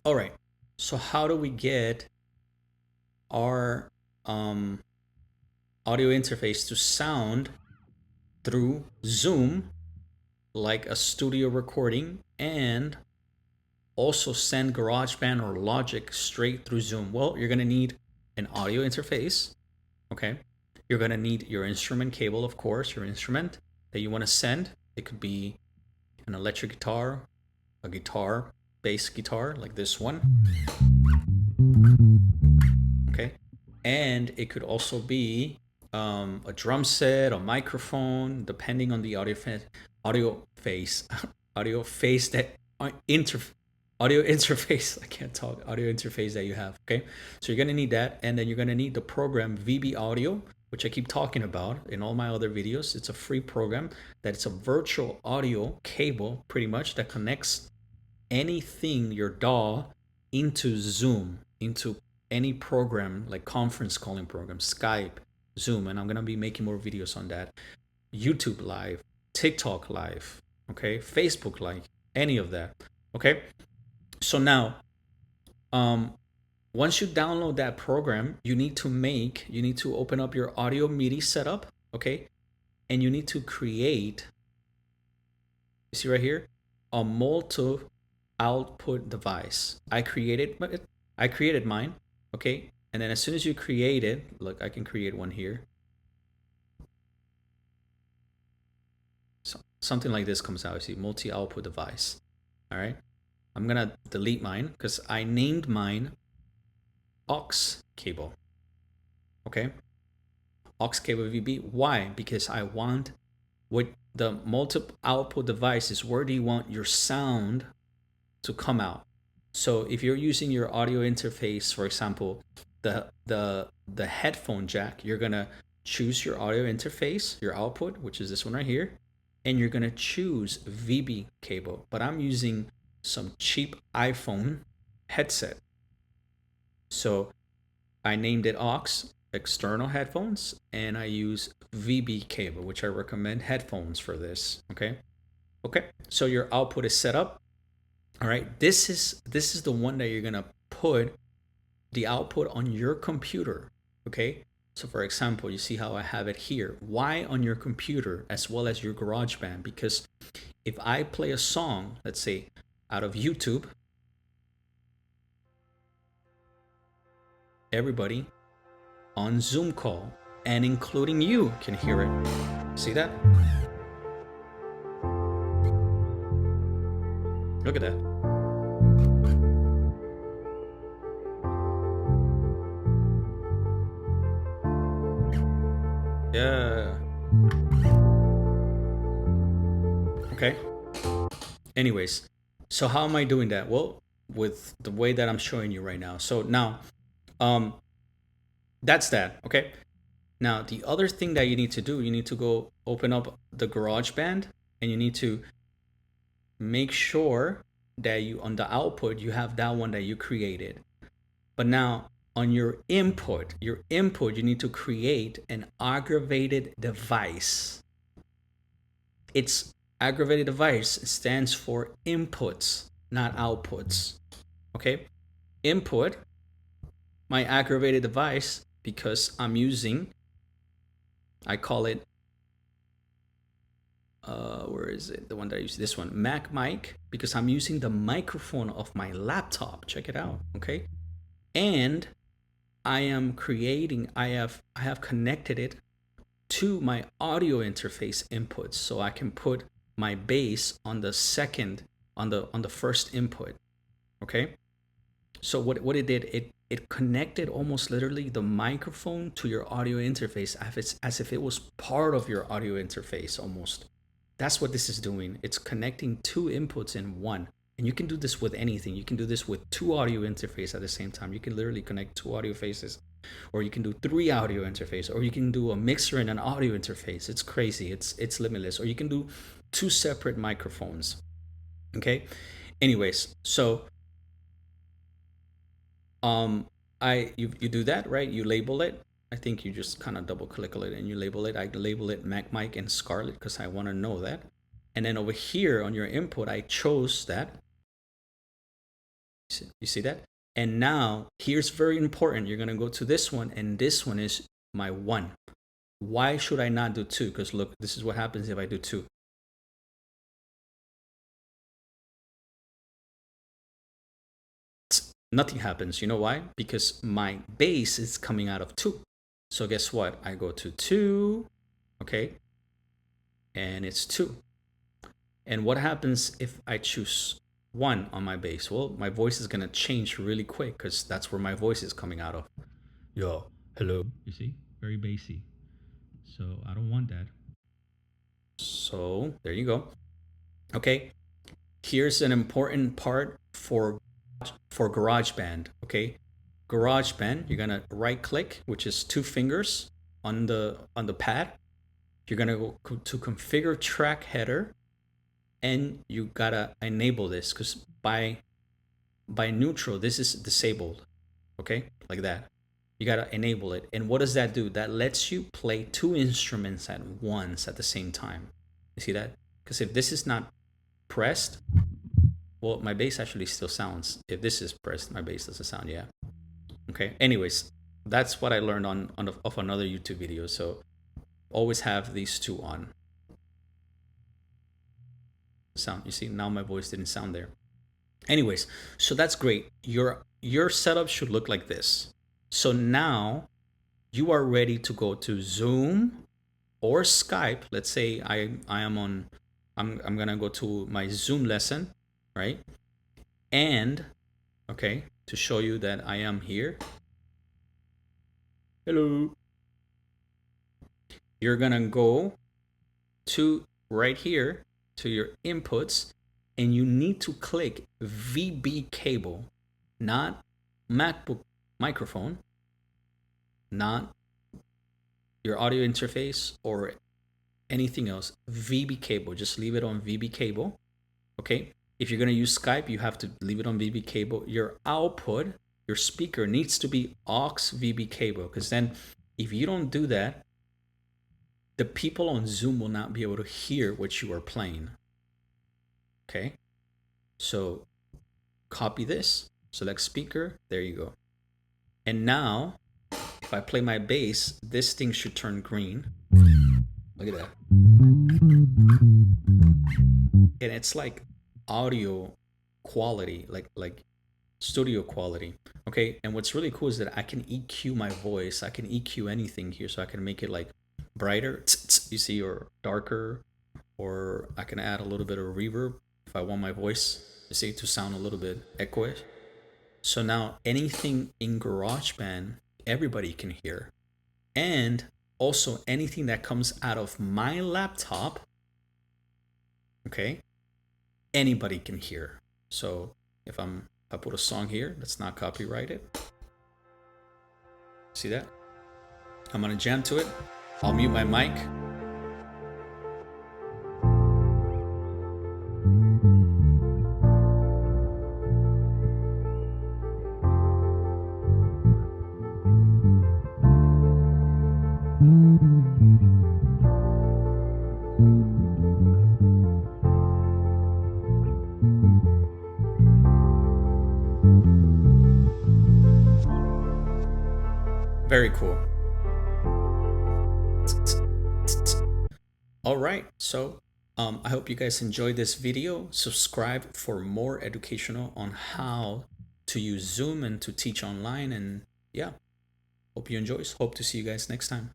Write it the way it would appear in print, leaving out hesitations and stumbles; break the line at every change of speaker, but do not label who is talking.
All right. So how do we get our audio interface to sound through Zoom like a studio recording and also send GarageBand or Logic straight through Zoom? Well, you're going to need an audio interface, okay? You're going to need your instrument cable, of course, your instrument that you want to send. It could be an electric guitar, a guitar, bass guitar like this one, okay? And it could also be a drum set, a microphone, depending on the audio phase, audio phase that audio interface. I can't talk. Audio interface that you have. Okay, so you're gonna need that, and then you're gonna need the program VB Audio, which I keep talking about in all my other videos. It's a free program that it's a virtual audio cable, pretty much, that connects anything your DAW into Zoom, into any program like conference calling program, Skype, Zoom, and I'm gonna be making more videos on that. YouTube Live, TikTok Live, okay, Facebook Live, any of that, okay. So now, once you download that program, you need to open up your audio MIDI setup, okay, and you need to create. You see right here, a multi output device. I created mine, okay, and then as soon as you create it, look, I can create one here. So something like this comes out. You see, multi-output device. All right, I'm gonna delete mine because I named mine aux cable. Okay, aux cable VB. Why? Because I want what the multi-output device is. Where do you want your sound to come out? So if you're using your audio interface, for example, the headphone jack, you're gonna choose your audio interface, your output, which is this one right here, and you're gonna choose VB cable. But I'm using some cheap iPhone headset, so I named it aux, external headphones, and I use VB cable, which I recommend headphones for this. Okay, so your output is set up. All right, this is the one that you're gonna put the output on your computer. Okay, so for example, you see how I have it here. Why on your computer as well as your GarageBand? Because if I play a song, let's say out of YouTube, everybody on Zoom call, and including you, can hear it. See that? Look at that. Yeah. Okay. Anyways, so how am I doing that? Well, with the way that I'm showing you right now. So now, that's that. Okay. Now, the other thing that you need to do, you need to go open up the GarageBand, and you need to make sure that you, on the output, you have that one that you created. But now on your input, you need to create an aggravated device. It's aggravated device stands for inputs, not outputs. Okay? Input, my aggravated device, because I'm using, I call it, where is it? The one that I use, this one, Mac mic, because I'm using the microphone of my laptop. Check it out, okay? And I am creating, I have connected it to my audio interface inputs, so I can put my bass on the second, on the first input, okay? So what it did, it connected almost literally the microphone to your audio interface as if it was part of your audio interface almost. That's what this is doing. It's connecting two inputs in one. And you can do this with anything. You can do this with two audio interfaces at the same time. You can literally connect two audio faces, or you can do three audio interfaces, or you can do a mixer and an audio interface. It's crazy. It's limitless. Or you can do two separate microphones. Okay. Anyways, so you do that, right? You label it. I think you just kind of double click it and you label it. I label it Mac Mic and Scarlett because I want to know that. And then over here on your input, I chose that. You see that? And now here's very important. You're gonna go to this one, and this one is my 1. Why should I not do 2? Because look, this is what happens if I do 2. Nothing happens. You know why? Because my bass is coming out of 2. So guess what? I go to 2, okay? And it's 2. And what happens if I choose 1 on my bass? Well, my voice is gonna change really quick because that's where my voice is coming out of. Yo, hello. You see? Very bassy. So I don't want that. So there you go. Okay. Here's an important part for GarageBand. Okay. GarageBand, you're gonna right click, which is 2 fingers on the pad. You're gonna go to configure track header, and you gotta enable this because by neutral this is disabled. Okay, like that. You gotta enable it. And what does that do? That lets you play 2 instruments at once at the same time. You see that? Because if this is not pressed, well, my bass actually still sounds. If this is pressed, my bass doesn't sound. Yeah. Okay. Anyways, that's what I learned on of another YouTube video. So always have these 2 on. Sound. You see, now my voice didn't sound there. Anyways, so that's great. Your setup should look like this. So now you are ready to go to Zoom or Skype. Let's say I'm gonna go to my Zoom lesson, right? And okay, to show you that I am here. Hello. You're gonna go to right here to your inputs, and you need to click VB cable, not MacBook microphone, not your audio interface or anything else. VB cable, just leave it on VB cable. Okay. If you're going to use Skype, you have to leave it on VB cable. Your output, your speaker needs to be aux VB cable, because then if you don't do that, the people on Zoom will not be able to hear what you are playing. Okay. So copy this, select speaker, there you go. And now if I play my bass, this thing should turn green. Look at that. And it's like audio quality, like studio quality. Okay. And what's really cool is that I can EQ my voice. I can EQ anything here. So I can make it like brighter, you see, or darker, or I can add a little bit of reverb if I want my voice, you see, to sound a little bit echoish. So now anything in GarageBand, everybody can hear. And also anything that comes out of my laptop, okay, anybody can hear. So if I put a song here that's not copyrighted, see that? I'm gonna jam to it. I'll mute my mic. Very cool. All right, so I hope you guys enjoyed this video. Subscribe for more educational on how to use Zoom and to teach online. And yeah, hope you enjoy. Hope to see you guys next time.